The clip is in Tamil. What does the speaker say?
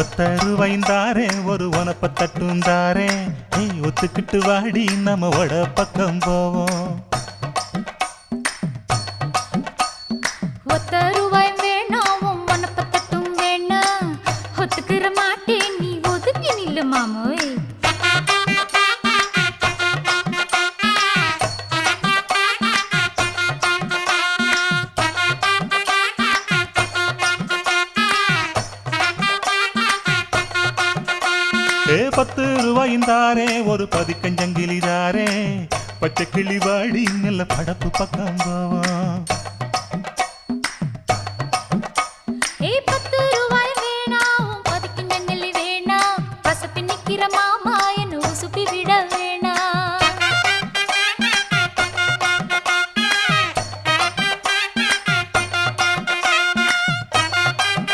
ஒத்தருவைந்தாரே ஒரு உனப்ப தட்டுந்தாரே ஒத்துக்கிட்டு வாடி நம்ம வட பக்கம் போவோம். ஒத்த ரூபாய் வேணாம் உனப்ப தட்டும் வேணா ஒத்துக்கிற மாட்டேன் நீ ஒதுங்கி நில்லு மாமோய். ₹10 ஒரு பதிக்கஞ்சங்கிலிதாரே பச்சை கிளி வாடி நல்ல படப்பு பக்கம் போவோம்.